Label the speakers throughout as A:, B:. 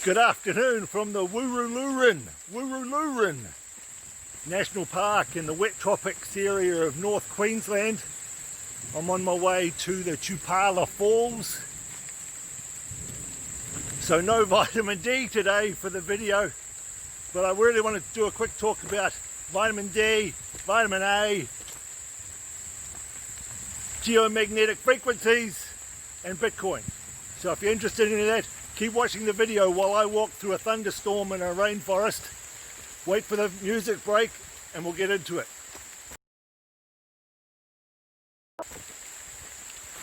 A: Good afternoon from the Wurrulurin National Park in the wet tropics area of North Queensland. I'm on my way to the Tupala Falls. So no vitamin D today for the video, but I really want to do a quick talk about vitamin D, vitamin A, geomagnetic frequencies and Bitcoin. So if you're interested in that, keep watching the video while I walk through a thunderstorm in a rainforest. Wait for the music break and we'll get into it.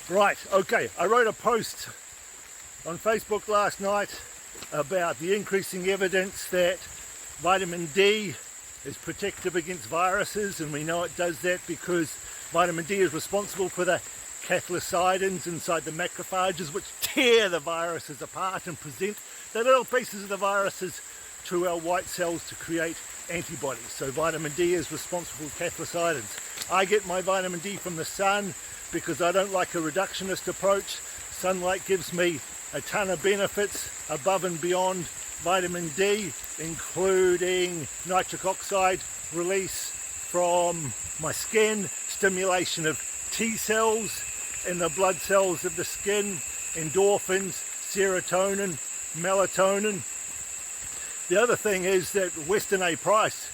A: Right, okay, I wrote a post on Facebook last night about the increasing evidence that vitamin D is protective against viruses, and we know it does that because vitamin D is responsible for the cathelicidins inside the macrophages, which tear the viruses apart and present the little pieces of the viruses to our white cells to create antibodies. So vitamin D is responsible for cathelicidins. I get my vitamin D from the sun because I don't like a reductionist approach. Sunlight gives me a ton of benefits above and beyond vitamin D, including nitric oxide release from my skin, stimulation of T cells in the blood cells of the skin, endorphins, serotonin, melatonin. The other thing is that the Weston A. Price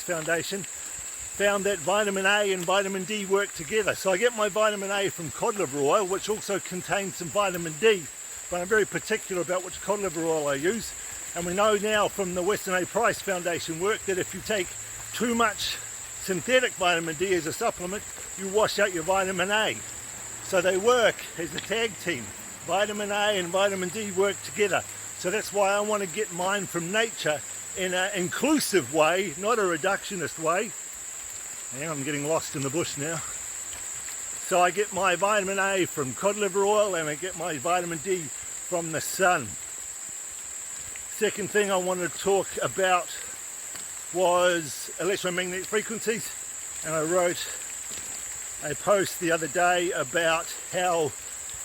A: Foundation found that vitamin A and vitamin D work together. So I get my vitamin A from cod liver oil, which also contains some vitamin D, but I'm very particular about which cod liver oil I use. And we know now from the Weston A. Price Foundation work that if you take too much synthetic vitamin D as a supplement, you wash out your vitamin A. So they work as a tag team. Vitamin A and vitamin D work together. So that's why I want to get mine from nature in an inclusive way, not a reductionist way. Hang on, I'm getting lost in the bush now. So I get my vitamin A from cod liver oil and I get my vitamin D from the sun. Second thing I wanted to talk about was electromagnetic frequencies, and I wrote a post the other day about how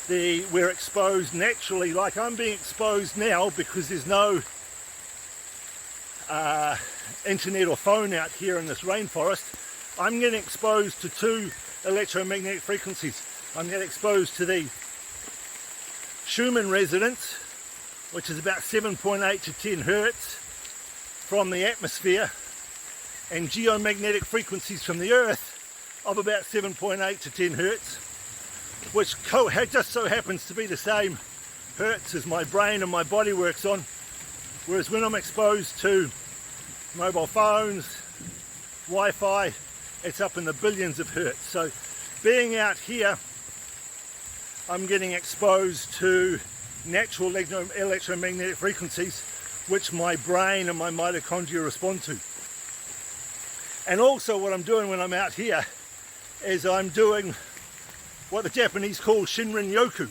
A: we're exposed naturally, like I'm being exposed now because there's no internet or phone out here in this rainforest. I'm getting exposed to two electromagnetic frequencies. I'm getting exposed to the Schumann resonance, which is about 7.8 to 10 hertz from the atmosphere, and geomagnetic frequencies from the earth of about 7.8 to 10 hertz, which just so happens to be the same hertz as my brain and my body works on. Whereas when I'm exposed to mobile phones, Wi-Fi, it's up in the billions of hertz. So being out here, I'm getting exposed to natural electromagnetic frequencies which my brain and my mitochondria respond to. And also what I'm doing when I'm out here is I'm doing what the Japanese call Shinrin-yoku,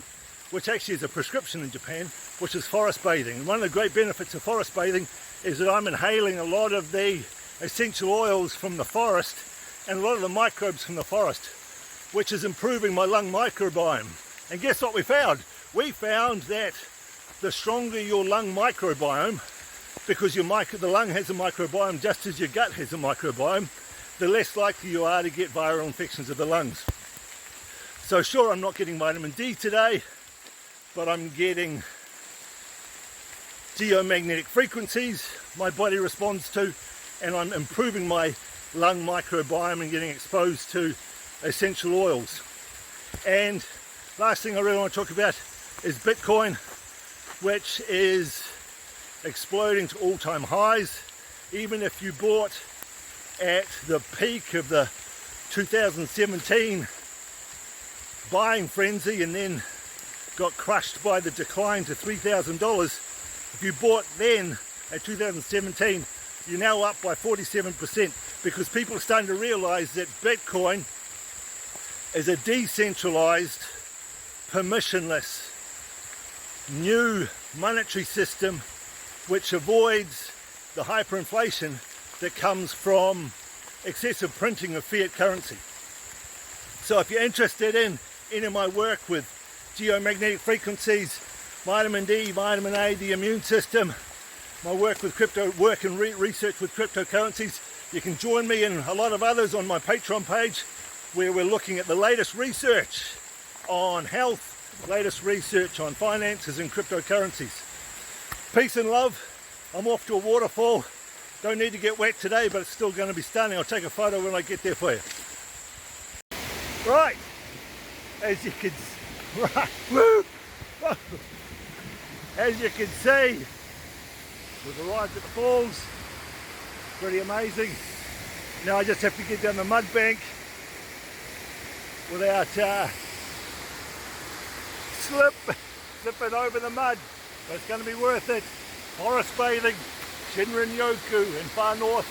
A: which actually is a prescription in Japan, which is forest bathing. And one of the great benefits of forest bathing is that I'm inhaling a lot of the essential oils from the forest and a lot of the microbes from the forest, which is improving my lung microbiome. And guess what we found? We found that the stronger your lung microbiome, because the lung has a microbiome just as your gut has a microbiome, the less likely you are to get viral infections of the lungs. So sure, I'm not getting vitamin D today, but I'm getting geomagnetic frequencies my body responds to, and I'm improving my lung microbiome and getting exposed to essential oils. And last thing I really want to talk about is Bitcoin, which is exploding to all-time highs. Even if you bought at the peak of the 2017 buying frenzy and then got crushed by the decline to $3,000, if you bought then at 2017, you're now up by 47%, because people are starting to realize that Bitcoin is a decentralized, permissionless, new monetary system which avoids the hyperinflation that comes from excessive printing of fiat currency. So if you're interested in any of my work with geomagnetic frequencies, vitamin D, vitamin A, the immune system, my work with research with cryptocurrencies. You can join me and a lot of others on my Patreon page, where we're looking at the latest research on health, latest research on finances and cryptocurrencies. Peace and love. I'm off to a waterfall. Don't need to get wet today, but it's still going to be stunning. I'll take a photo when I get there for you. Right, as you can, as you can see, we've arrived at the falls. Pretty amazing. Now I just have to get down the mud bank without slipping over the mud. But it's going to be worth it. Forest bathing, Shinrin-yoku in far north,